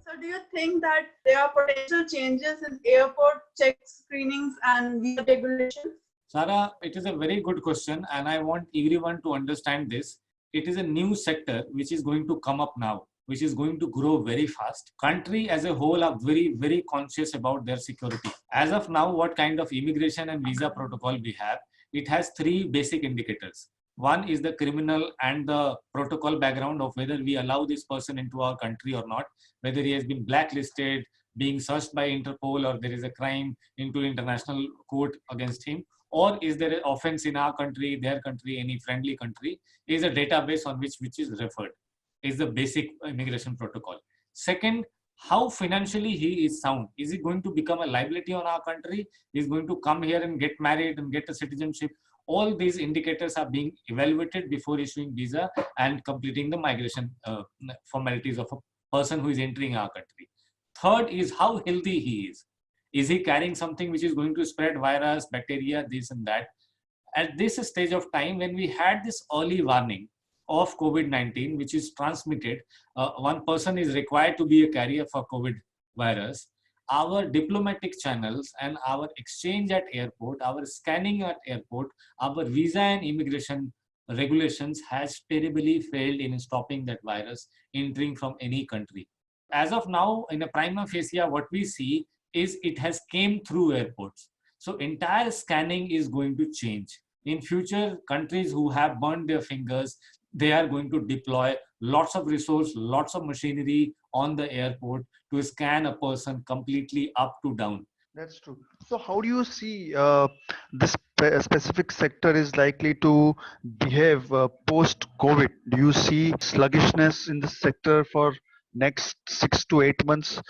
So do you think that there are potential changes in airport check screenings and visa regulations? Sarah, it is a very good question, and I want everyone to understand this. It is a new sector which is going to come up now, which is going to grow very fast. Country as a whole are very, very conscious about their security. As of now, what kind of immigration and visa protocol we have, it has three basic indicators. One is the criminal and the protocol background of whether we allow this person into our country or not, whether he has been blacklisted, being searched by Interpol, or there is a crime into international court against him, or is there an offense in our country, their country, any friendly country, is a database on which is referred, is the basic immigration protocol. Second, how financially he is sound. Is he going to become a liability on our country? Is going to come here and get married and get a citizenship? All these indicators are being evaluated before issuing visa and completing the migration formalities of a person who is entering our country. Third is how healthy he is. Is he carrying something which is going to spread virus, bacteria, this and that? At this stage of time, when we had this early warning of COVID-19, which is transmitted, one person is required to be a carrier for COVID virus. Our diplomatic channels and our exchange at airport, our scanning at airport, our visa and immigration regulations has terribly failed in stopping that virus entering from any country. As of now, in a prima facie, what we see is it has came through airports. So entire scanning is going to change. In future, countries who have burned their fingers, they are going to deploy lots of resource, lots of machinery on the airport to scan a person completely up to down. That's true. So how do you see this specific sector is likely to behave post-COVID? Do you see sluggishness in this sector for next 6 to 8 months?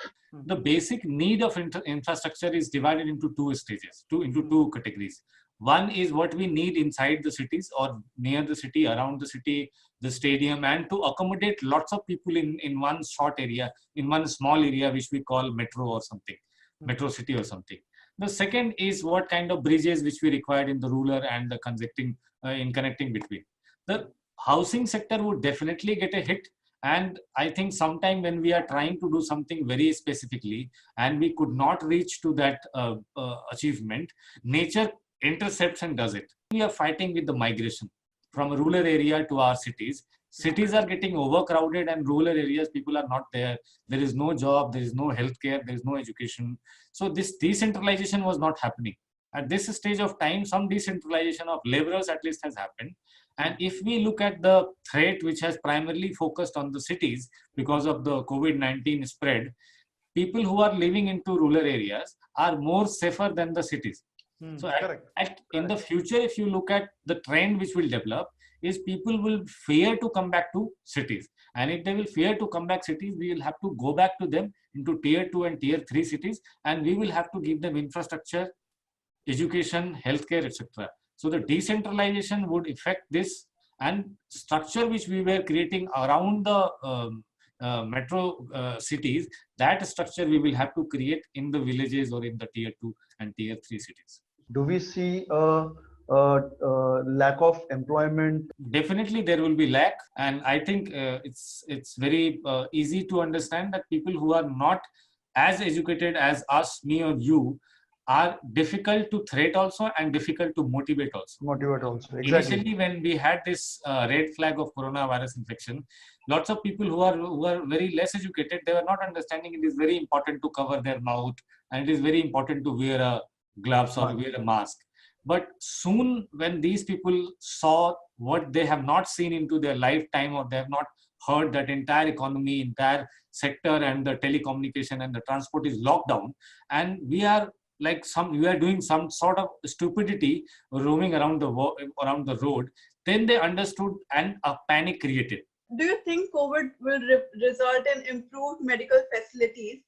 The basic need of infrastructure is divided into two stages, into two categories. One is what we need inside the cities or near the city, around the city, the stadium, and to accommodate lots of people in one short area, in one small area, which we call metro or something, metro city or something. The second is what kind of bridges which we required in the rural and the connecting between. The housing sector would definitely get a hit. And I think sometime when we are trying to do something very specifically and we could not reach to that achievement, nature intercepts and does it. We are fighting with the migration from a rural area to our cities. Cities are getting overcrowded and rural areas, people are not there. There is no job, there is no healthcare, there is no education. So this decentralization was not happening. At this stage of time, some decentralization of laborers at least has happened. And if we look at the threat which has primarily focused on the cities because of the COVID-19 spread, people who are living into rural areas are more safer than the cities. So in the future, if you look at the trend which will develop, is people will fear to come back to cities. And if they will fear to come back cities, we will have to go back to them into tier 2 and tier 3 cities, and we will have to give them infrastructure, education, healthcare, etc. So the decentralization would affect this, and structure which we were creating around the metro cities, that structure we will have to create in the villages or in the tier 2 and tier 3 cities. Do we see a lack of employment? Definitely there will be lack, and I think it's very easy to understand that people who are not as educated as us, me or you, are difficult to threat also and difficult to motivate also. Exactly. Initially, when we had this red flag of coronavirus infection, lots of people who are very less educated, they were not understanding it is very important to cover their mouth and it is very important to wear a gloves or wear a mask. But soon when these people saw what they have not seen into their lifetime, or they have not heard that entire economy, entire sector and the telecommunication and the transport is locked down, and we are doing some sort of stupidity roaming around the road, then they understood and a panic created. Do you think COVID will result in improved medical facilities,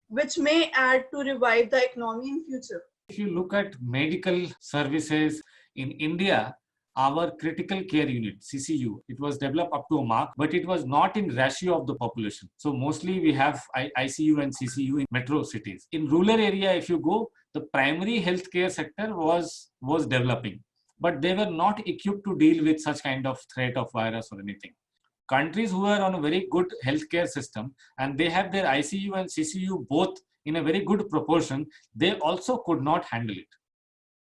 which may add to revive the economy in future? If you look at medical services in India, our critical care unit, CCU, it was developed up to a mark, but it was not in ratio of the population. So mostly we have ICU and CCU in metro cities. In rural area, if you go, the primary healthcare sector was developing. but they were not equipped to deal with such kind of threat of virus or anything. Countries who are on a very good healthcare system and they have their ICU and CCU both in a very good proportion, they also could not handle it.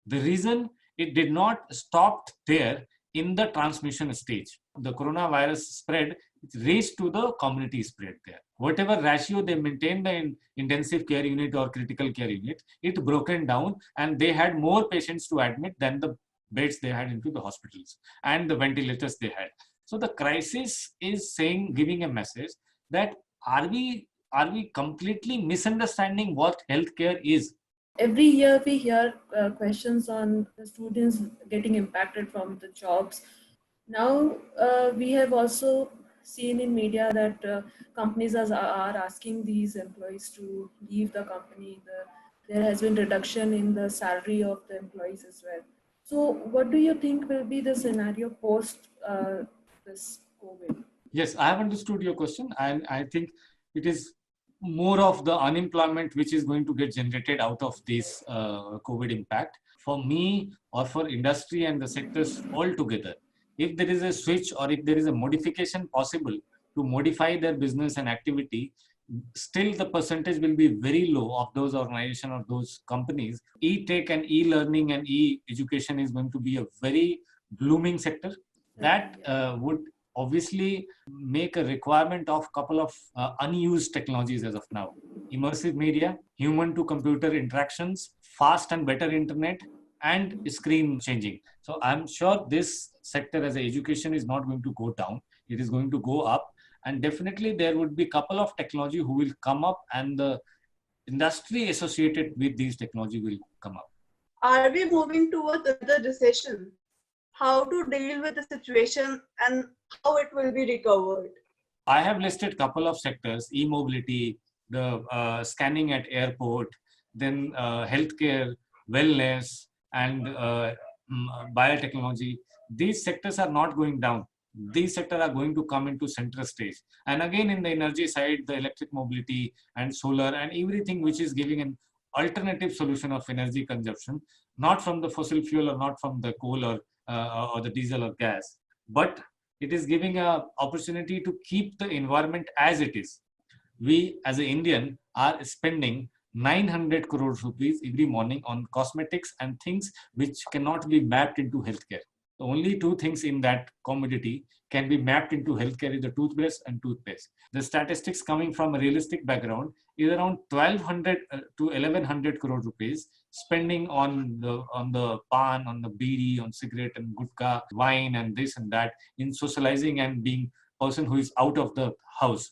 The reason it did not stop there in the transmission stage. The coronavirus spread, it reached to the community spread there. Whatever ratio they maintained in intensive care unit or critical care unit, it broken down and they had more patients to admit than the beds they had into the hospitals and the ventilators they had. So the crisis is saying, giving a message that are we completely misunderstanding what healthcare is? Every year we hear questions on the students getting impacted from the jobs. Now we have also seen in media that companies are asking these employees to leave the company. There has been reduction in the salary of the employees as well. So what do you think will be the scenario post this COVID? Yes, I have understood your question, and I think it is more of the unemployment which is going to get generated out of this COVID impact. For me or for industry and the sectors altogether, if there is a switch or if there is a modification possible to modify their business and activity, still the percentage will be very low of those organizations or those companies. E-tech and e-learning and e-education is going to be a very blooming sector that would obviously make a requirement of couple of unused technologies as of now. Immersive media, human to computer interactions, fast and better internet, and screen changing. So I'm sure this sector as an education is not going to go down. It is going to go up. And definitely there would be couple of technology who will come up and the industry associated with these technology will come up. Are we moving towards the recession? How to deal with the situation and how it will be recovered? I have listed couple of sectors: e-mobility, the scanning at airport, then healthcare, wellness, and biotechnology. These sectors are not going down. These sectors are going to come into center stage. And again, in the energy side, the electric mobility and solar and everything which is giving an alternative solution of energy consumption, not from the fossil fuel or not from the coal or the diesel or gas, but it is giving an opportunity to keep the environment as it is. We as an Indian are spending 900 crores rupees every morning on cosmetics and things which cannot be mapped into healthcare. The only two things in that commodity can be mapped into healthcare is the toothbrush and toothpaste. The statistics coming from a realistic background is around 1200 to 1100 crore rupees spending on the pan, on the bidi, on cigarette and gutka, wine and this and that, in socializing and being person who is out of the house.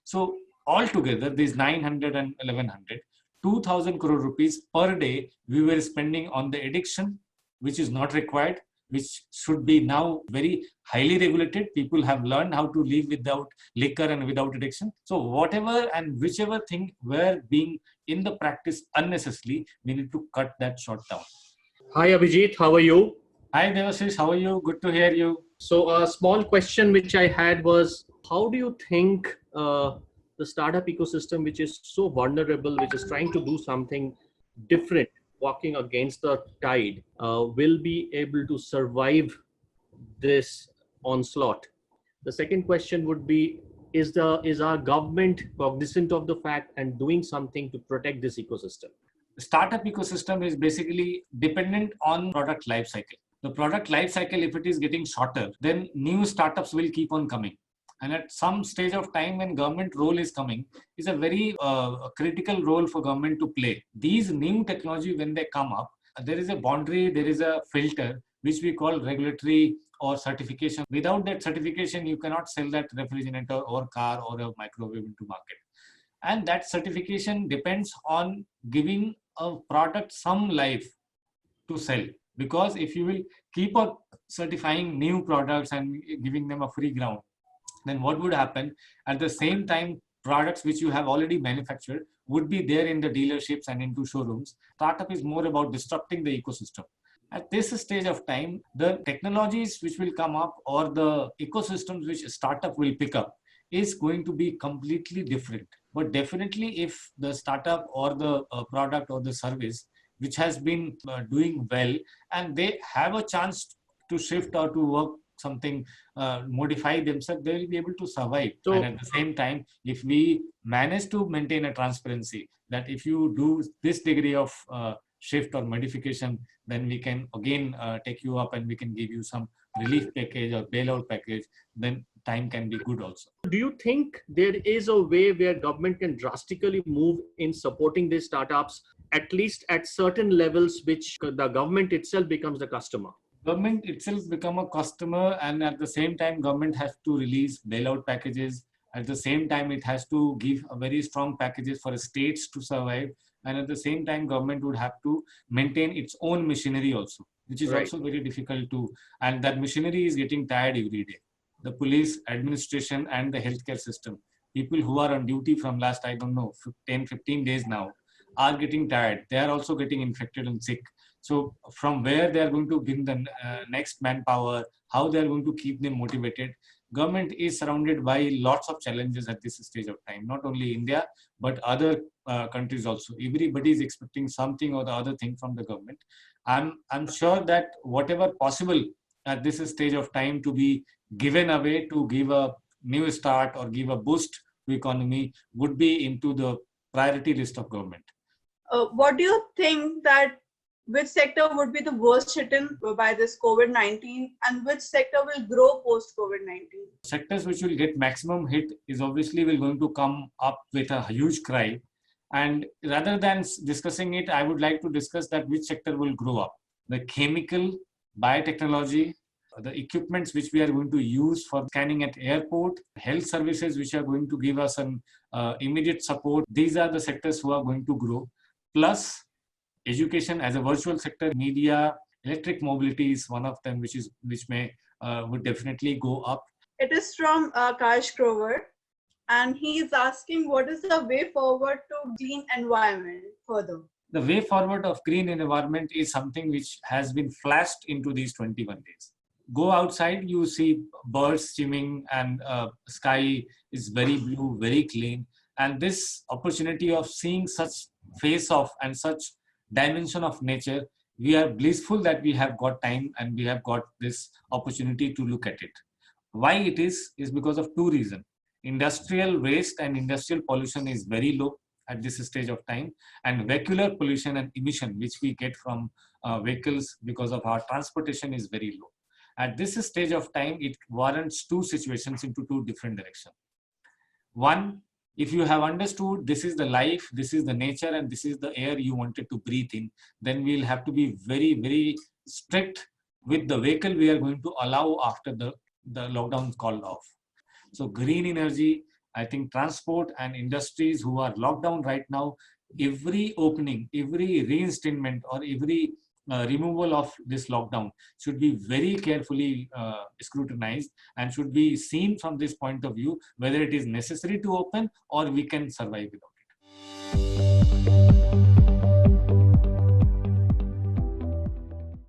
So altogether, these 900 and 1100, 2000 crore rupees per day we were spending on the addiction, which is not required, which should be now very highly regulated. People have learned how to live without liquor and without addiction. So whatever and whichever thing were being in the practice unnecessarily, we need to cut that short down. Hi Abhijit, how are you? Hi Devashish, how are you? Good to hear you. So a small question which I had was, how do you think the startup ecosystem, which is so vulnerable, which is trying to do something different, walking against the tide, will be able to survive this onslaught? The second question would be, is our government cognizant of the fact and doing something to protect this ecosystem? The startup ecosystem is basically dependent on product life cycle. The product life cycle, if it is getting shorter, then new startups will keep on coming. And at some stage of time when government role is coming, is a very critical role for government to play. These new technology, when they come up, there is a boundary, there is a filter, which we call regulatory or certification. Without that certification, you cannot sell that refrigerator or car or a microwave into market. And that certification depends on giving a product some life to sell. Because if you will keep on certifying new products and giving them a free ground, then what would happen? At the same time, products which you have already manufactured would be there in the dealerships and into showrooms. Startup is more about disrupting the ecosystem. At this stage of time, the technologies which will come up or the ecosystems which a startup will pick up is going to be completely different. But definitely if the startup or the product or the service which has been doing well, and they have a chance to shift or to work something, modify themselves, they will be able to survive. So, and at the same time, if we manage to maintain a transparency, that if you do this degree of shift or modification, then we can again take you up and we can give you some relief package or bailout package, then time can be good also. do you think there is a way where government can drastically move in supporting these startups, at least at certain levels, which the government itself becomes the customer? Government itself become a customer, and at the same time government has to release bailout packages. At the same time it has to give a very strong packages for states to survive, and at the same time government would have to maintain its own machinery also, which is Right. also very difficult to, and that machinery is getting tired every day. The police administration and the healthcare system, people who are on duty from last, I don't know, 10-15 days now, are getting tired. They are also getting infected and sick. So from where they are going to bring the next manpower, how they are going to keep them motivated. Government is surrounded by lots of challenges at this stage of time, not only India, but other countries also. Everybody is expecting something or the other thing from the government. I'm sure that whatever possible at this stage of time to be given away to give a new start or give a boost to economy would be into the priority list of government. What do you think that which sector would be the worst hit by this COVID-19 and which sector will grow post COVID-19? Sectors which will get maximum hit is obviously will going to come up with a huge cry. And rather than discussing it, I would like to discuss that which sector will grow up. The chemical, biotechnology, the equipments which we are going to use for scanning at airport, health services which are going to give us an immediate support. These are the sectors who are going to grow. Plus, education as a virtual sector, media, electric mobility is one of them, which would definitely go up. It is from Kash Grover, and he is asking what is the way forward to clean environment further. The way forward of green environment is something which has been flashed into these 21 days. Go outside, you see birds swimming, and sky is very blue, very clean. And this opportunity of seeing such face of and such dimension of nature, we are blissful that we have got time and we have got this opportunity to look at it. Why it is because of two reasons. Industrial waste and industrial pollution is very low at this stage of time, and vehicular pollution and emission which we get from vehicles because of our transportation is very low. At this stage of time, it warrants two situations into two different directions. One, if you have understood this is the life, this is the nature, and this is the air you wanted to breathe in, then we'll have to be very, very strict with the vehicle we are going to allow after the lockdown called off. So green energy, I think transport and industries who are locked down right now, every opening, every reinstatement or every removal of this lockdown should be very carefully scrutinized and should be seen from this point of view, whether it is necessary to open or we can survive without it.